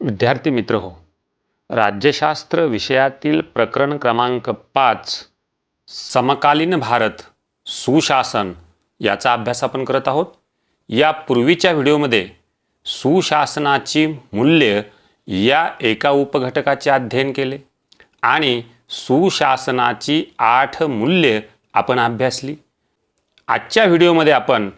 विद्यार्थी मित्र हो, राज्यशास्त्र विषयातील प्रकरण क्रमांक 5 समकालीन भारत सुशासन याचा अभ्यास आपण करत आहोत। या पूर्वीच्या व्हिडिओमध्ये सुशासनाची मूल्य या एका उपघटकाचे अध्ययन केले आणि सुशासनाची 8 मूल्य आपण अभ्यासली। आजच्या व्हिडिओमध्ये आपण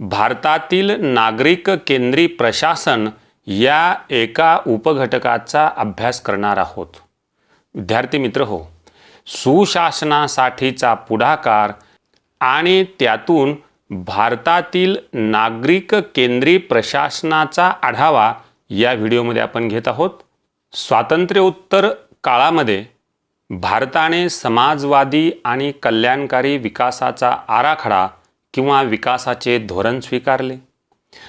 भारतातील नागरिक केंद्री प्रशासन या एका उपघटकाचा अभ्यास करणार आहोत। विद्यार्थी मित्र हो, सुशासनासाठीचा पुढाकार आणि त्यातून भारतातील नागरिक केंद्री प्रशासनाचा आढावा या व्हिडिओमध्ये आपण घेत आहोत। स्वातंत्र्योत्तर काळामध्ये भारताने समाजवादी आणि कल्याणकारी विकासाचा आराखडा किंवा विकासाचे धोरण स्वीकारले।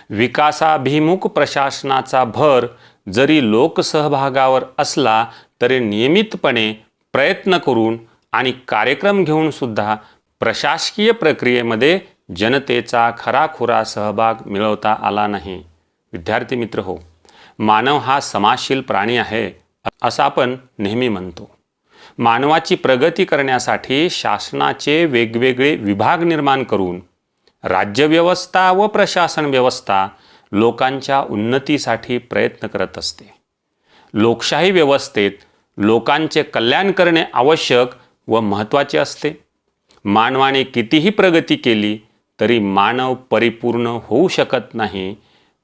विकासाभिमुख प्रशासनाचा भर जरी लोकसहभागावर असला तरी नियमितपणे प्रयत्न करून आणि कार्यक्रम घेऊन सुद्धा प्रशासकीय प्रक्रियेमध्ये जनतेचा खराखुरा सहभाग मिळवता आला नाही। विद्यार्थी मित्र हो, मानव हा समाजशील प्राणी आहे असं आपण नेहमी म्हणतो। मानवाची प्रगती करण्यासाठी शासनाचे वेगवेगळे विभाग निर्माण करून राज्यव्यवस्था व प्रशासन व्यवस्था लोकांच्या उन्नतीसाठी प्रयत्न करत असते। लोकशाही व्यवस्थेत लोकांचे कल्याण करणे आवश्यक व महत्त्वाचे असते। मानवाने कितीही प्रगती केली तरी मानव परिपूर्ण होऊ शकत नाही।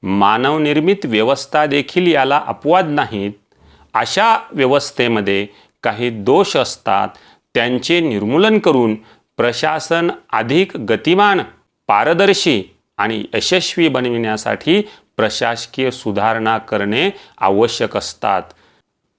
मानवनिर्मित व्यवस्था देखील याला अपवाद नाहीत। अशा व्यवस्थेमध्ये काही दोष असतात, त्यांचे निर्मूलन करून प्रशासन अधिक गतिमान, पारदर्शी आणि यशस्वी बनविण्यासाठी प्रशासकीय सुधारणा करणे आवश्यक असतात।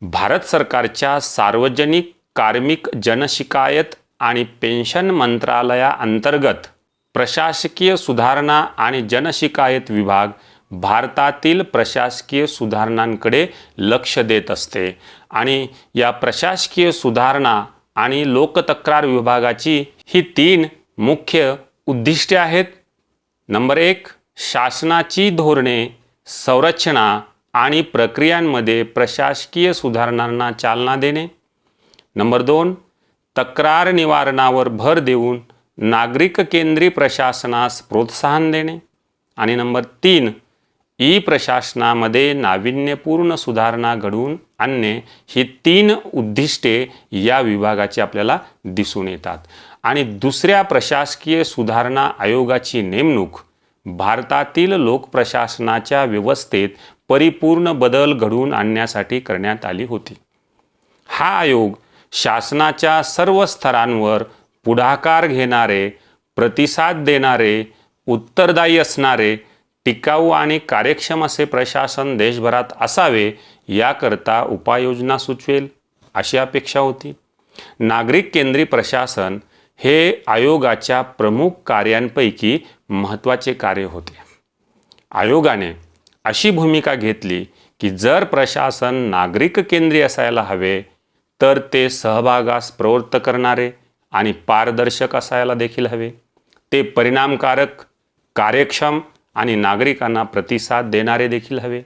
भारत सरकारच्या सार्वजनिक कार्मिक जनशिकायत आणि पेन्शन मंत्रालयाअंतर्गत प्रशासकीय सुधारणा आणि जनशिकायत विभाग भारतातील प्रशासकीय सुधारणांकडे लक्ष देत असते आणि या प्रशासकीय सुधारणा आणि लोकतक्रार विभागाची ही 3 मुख्य उद्दिष्टे आहेत। नंबर 1, शासनाची धोरणे, संरचना आणि प्रक्रियांमध्ये प्रशासकीय सुधारणांना चालना देणे। नंबर 2, तक्रार निवारणावर भर देऊन नागरिक केंद्री प्रशासनास प्रोत्साहन देणे। आणि नंबर 3, प्रशासनामध्ये नाविन्यपूर्ण सुधारणा घडवून आणणे। ही 3 उद्दिष्टे या विभागाची आपल्याला दिसून येतात। आणि दुसऱ्या प्रशासकीय सुधारणा आयोगाची नेमणूक भारतातील लोकप्रशासनाच्या व्यवस्थेत परिपूर्ण बदल घडवून आणण्यासाठी करण्यात आली होती। हा आयोग शासनाच्या सर्व स्तरांवर पुढाकार घेणारे, प्रतिसाद देणारे, उत्तरदायी असणारे, टिकाऊ आणि कार्यक्षम असे प्रशासन देशभरात असावे याकरता उपाययोजना सुचवेल अशी अपेक्षा होती। नागरिक केंद्री प्रशासन हे आयोगाच्या प्रमुख कार्यांपैकी महत्त्वाचे कार्य होते। आयोगाने अशी भूमिका घेतली की जर प्रशासन नागरिक केंद्री असायला हवे तर ते सहभागास प्रवृत्त करणारे आणि पारदर्शक असायला देखील हवे। ते परिणामकारक, कार्यक्षम आणि नागरिकांना प्रतिसाद देणारे देखील हवे।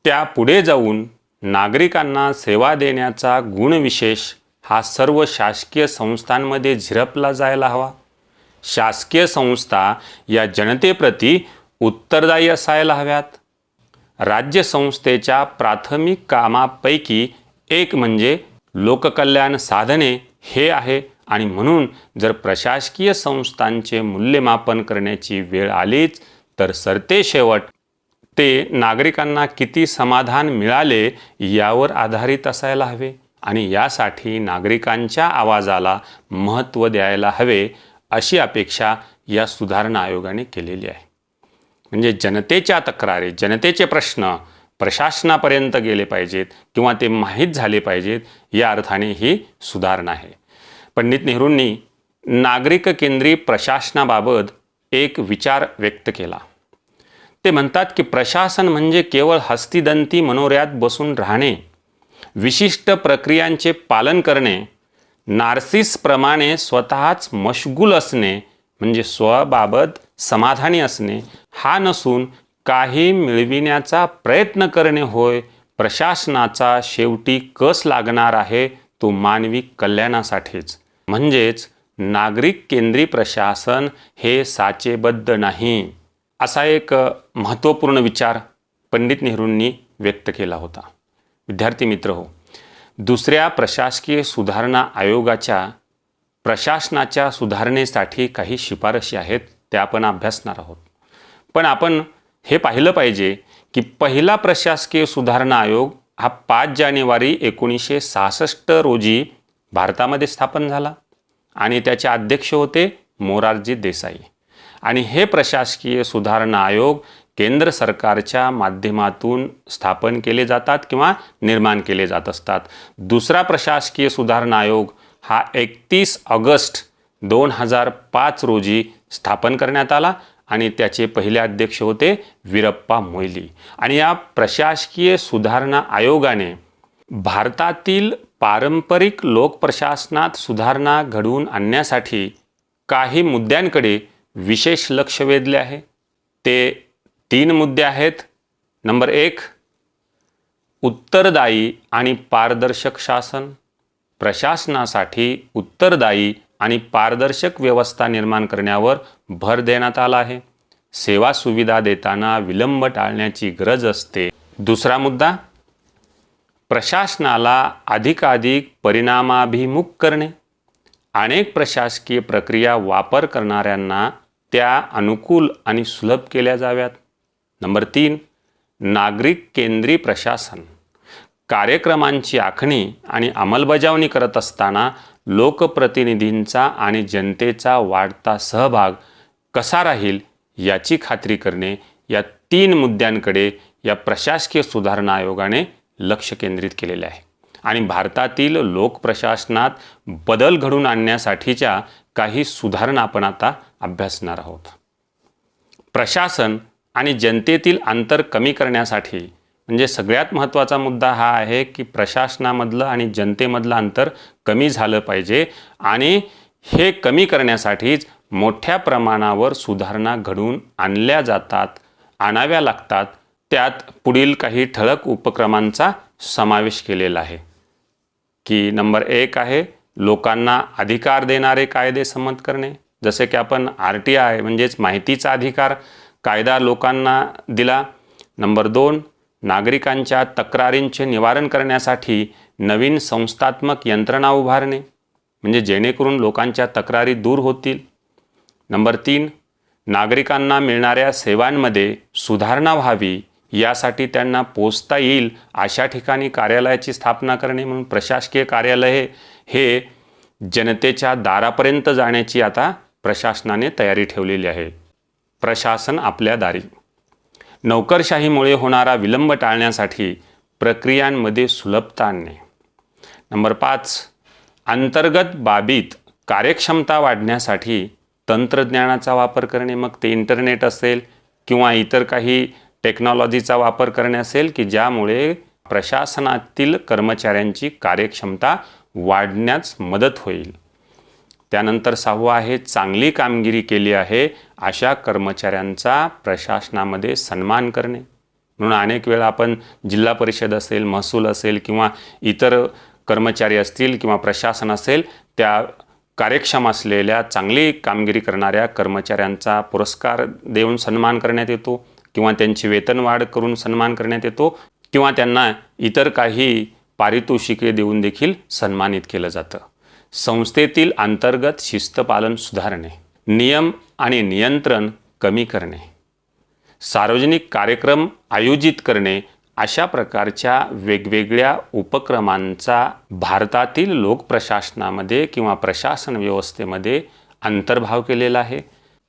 त्या पुढे जाऊन नागरिकांना सेवा देण्याचा गुणविशेष हा सर्व शासकीय संस्थांमध्ये झिरपला जायला हवा। शासकीय संस्था या जनतेप्रती उत्तरदायी असायला हव्यात। राज्य संस्थेच्या प्राथमिक कामापैकी एक म्हणजे लोककल्याण साधने हे आहे आणि म्हणून जर प्रशासकीय संस्थांचे मूल्यमापन करण्याची वेळ आलीच तर सरतेशेवट ते नागरिकांना किती समाधान मिळाले यावर आधारित असायला हवे आणि यासाठी नागरिकांच्या आवाजाला महत्त्व द्यायला हवे अशी अपेक्षा या सुधारणा आयोगाने केलेली आहे। म्हणजे जनतेच्या तक्रारी, जनतेचे प्रश्न प्रशासनापर्यंत गेले पाहिजेत किंवा ते माहीत झाले पाहिजेत, या अर्थाने ही सुधारणा आहे। पंडित नेहरूंनी नागरिक केंद्री प्रशासनाबाबत एक विचार व्यक्त केला। ते म्हणतात की प्रशासन म्हणजे केवळ हस्तिदंती मनोऱ्यात बसून राहणे, विशिष्ट प्रक्रियांचे पालन करणे, नार्सिसप्रमाणे स्वतःच मशगूल असणे म्हणजे स्वबाबत समाधानी असणे हा नसून काही मिळविण्याचा प्रयत्न करणे होय, प्रशासनाचा शेवटी कस लागणार आहे तो मानवी कल्याणासाठीच, म्हणजेच नागरिक केंद्री प्रशासन हे साचेबद्ध नाही, असा एक महत्त्वपूर्ण विचार पंडित नेहरूंनी व्यक्त केला होता. विद्यार्थी मित्र हो, दुसऱ्या प्रशासकीय सुधारणा आयोगाच्या प्रशासनाच्या सुधारणेसाठी काही शिफारशी आहेत, त्या आपण अभ्यासणार आहोत. पण आपण हे पाहिलं पाहिजे की पहिला प्रशासकीय सुधारणा आयोग हा 5 जानेवारी 1966 रोजी भारतामध्ये स्थापन झाला आणि त्याचे अध्यक्ष होते मोरारजी देसाई. आणि हे प्रशासकीय सुधारणा आयोग केंद्र सरकारच्या माध्यमातून स्थापन केले जातात किंवा निर्माण केले जात असतात. दुसरा प्रशासकीय सुधारणा आयोग हा 31 ऑगस्ट 2005 रोजी स्थापन करण्यात आला आणि त्याचे पहिले अध्यक्ष होते वीरप्पा मोइली. आणि या प्रशासकीय सुधारणा आयोगाने भारतातील पारंपरिक लोकप्रशासनात सुधारणा घडवून आणण्यासाठी काही मुद्द्यांकडे विशेष लक्ष वेधले आहे. ते 3 मुद्दे आहेत. नंबर 1, उत्तरदायी आणि पारदर्शक शासन. प्रशासनासाठी उत्तरदायी आणि पारदर्शक व्यवस्था निर्माण करण्यावर भर देण्यात आला आहे. सेवा सुविधा देताना विलंब टाळण्याची गरज असते. दुसरा मुद्दा, प्रशासनाला अधिकाधिक परिणामाभिमुख करणे. अनेक प्रशासकीय प्रक्रिया वापर करणाऱ्यांना त्या अनुकूल आणि सुलभ केल्या जाव्यात. नंबर 3, नागरिक केंद्री प्रशासन. कार्यक्रमांची आखणी आणि अंमलबजावणी करत असताना लोकप्रतिनिधींचा आणि जनतेचा वाढता सहभाग कसा राहील याची खात्री करणे. या 3 मुद्द्यांकडे या प्रशासकीय सुधारणा आयोगाने लक्ष केंद्रित केलेले आहे. आणि भारतातील लोकप्रशासनात बदल घडवून आणण्यासाठीच्या काही सुधारणा आपण आता अभ्यासणार आहोत. प्रशासन आणि जनतेतील अंतर कमी करण्यासाठी, म्हणजे सगळ्यात महत्त्वाचा मुद्दा हा आहे की प्रशासनामधलं आणि जनतेमधलं अंतर कमी झालं पाहिजे. आणि हे कमी करण्यासाठीच मोठ्या प्रमाणावर सुधारणा घडवून आणाव्या लागतात. त्यात पुढील काही ठळक उपक्रमांचा समावेश केलेला आहे की नंबर 1 आहे लोकांना अधिकार देणारे कायदे संमत करणे. जसे की आपण RTI म्हणजेच माहितीचा अधिकार कायदा लोकांना दिला. नंबर 2, नागरिकांच्या तक्रारींचे निवारण करण्यासाठी नवीन संस्थात्मक यंत्रणा उभारणे, म्हणजे जेणेकरून लोकांच्या तक्रारी दूर होतील. नंबर 3, नागरिकांना मिळणाऱ्या सेवांमध्ये सुधारणा व्हावी यासाठी त्यांना पोचता येईल अशा ठिकाणी कार्यालयाची स्थापना करणे. म्हणून प्रशासकीय कार्यालय हे जनतेच्या दारापर्यंत जाण्याची आता प्रशासनाने तयारी ठेवलेली आहे. प्रशासन आपल्या दारी. नोकरशाहीमुळे होणारा विलंब टाळण्यासाठी प्रक्रियांमध्ये सुलभता आणणे. नंबर 5, अंतर्गत बाबीत कार्यक्षमता वाढण्यासाठी तंत्रज्ञानाचा वापर करणे. मग ते इंटरनेट असेल किंवा इतर काही टेक्नॉलॉजीचा वापर करणे असेल की ज्यामुळे प्रशासनातील कर्मचाऱ्यांची कार्यक्षमता वाढण्यास मदत होईल. त्यानंतर 6वं आहे चांगली कामगिरी केली आहे अशा कर्मचाऱ्यांचा प्रशासनामध्ये सन्मान करणे. म्हणून अनेक वेळा आपण जिल्हा परिषद असेल, महसूल असेल किंवा इतर कर्मचारी असतील किंवा प्रशासन असेल, त्या कार्यक्षम असलेल्या चांगली कामगिरी करणाऱ्या कर्मचाऱ्यांचा पुरस्कार देऊन सन्मान करण्यात येतो किंवा त्यांची वेतनवाढ करून सन्मान करण्यात येतो किंवा त्यांना इतर काही पारितोषिके देऊन देखील सन्मानित केलं जातं. संस्थेतील अंतर्गत शिस्तपालन सुधारणे. नियम आणि नियंत्रण कमी करणे. सार्वजनिक कार्यक्रम आयोजित करणे अशा प्रकारच्या वेगवेगळ्या उपक्रमांचा भारतातील लोकप्रशासनामध्ये किंवा प्रशासन व्यवस्थेमध्ये अंतर्भाव केलेला आहे.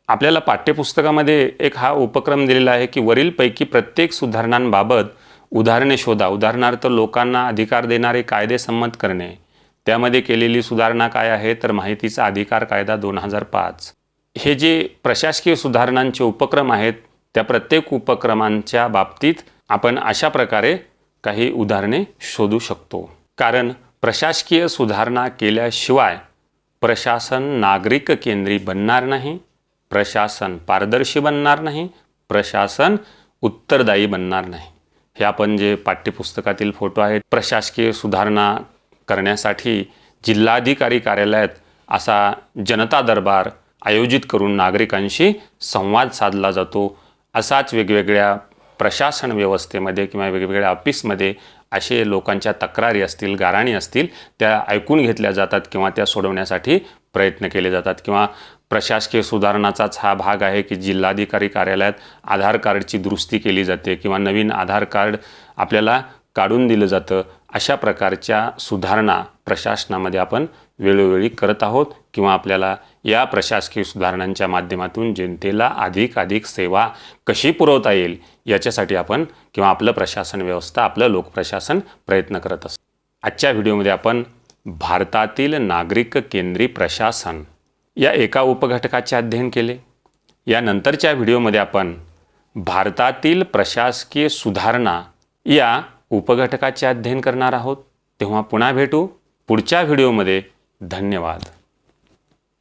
आपल्याला पाठ्यपुस्तकामध्ये एक हा उपक्रम दिलेला आहे की वरीलपैकी प्रत्येक सुधारणांबाबत उदाहरणे शोधा. उदाहरणार्थ लोकांना अधिकार देणारे कायदे संमत करणे. त्यामध्ये केलेली सुधारणा काय आहे तर माहितीचा अधिकार कायदा 2005. हे जे प्रशासकीय सुधारणांचे उपक्रम आहेत त्या प्रत्येक उपक्रमांच्या बाबतीत आपण अशा प्रकारे काही उदाहरणे शोधू शकतो. कारण प्रशासकीय सुधारणा केल्याशिवाय प्रशासन नागरिक केंद्री बनणार नाही, प्रशासन पारदर्शी बनणार नाही, प्रशासन उत्तरदायी बनणार नाही. हे आपण जे पाठ्यपुस्तकातील फोटो आहेत, प्रशासकीय सुधारणा करण्यासाठी जिल्हाधिकारी कार्यालयात असा जनता दरबार आयोजित करून नागरिकांशी संवाद साधला जातो. असाच वेगवेगळ्या प्रशासन व्यवस्थेमध्ये किंवा वेगवेगळ्या ऑफिसमध्ये असे लोकांच्या तक्रारी असतील, गाऱ्हाणी असतील, त्या ऐकून घेतल्या जातात किंवा त्या सोडवण्यासाठी प्रयत्न केले जातात. किंवा प्रशासकीय सुधारणाचाच हा भाग आहे की जिल्हाधिकारी कार्यालयात आधार कार्डची दुरुस्ती केली जाते किंवा नवीन आधार कार्ड आपल्याला काढून दिलं जातं. अशा प्रकारच्या सुधारणा प्रशासनामध्ये आपण वेळोवेळी करत आहोत किंवा आपल्याला या प्रशासकीय सुधारणांच्या माध्यमातून जनतेला अधिकाधिक सेवा कशी पुरवता येईल याच्यासाठी आपण किंवा आपलं प्रशासन व्यवस्था, आपलं लोकप्रशासन प्रयत्न करत असतो. आजच्या व्हिडिओमध्ये आपण भारतातील नागरिक केंद्री प्रशासन या एका उपघटकाचे अध्ययन केले. यानंतरच्या व्हिडिओमध्ये आपण भारतातील प्रशासकीय सुधारणा या उपघटकाचे अध्ययन करणार आहोत. तेव्हा पुन्हा भेटू पुढच्या व्हिडिओमध्ये. धन्यवाद.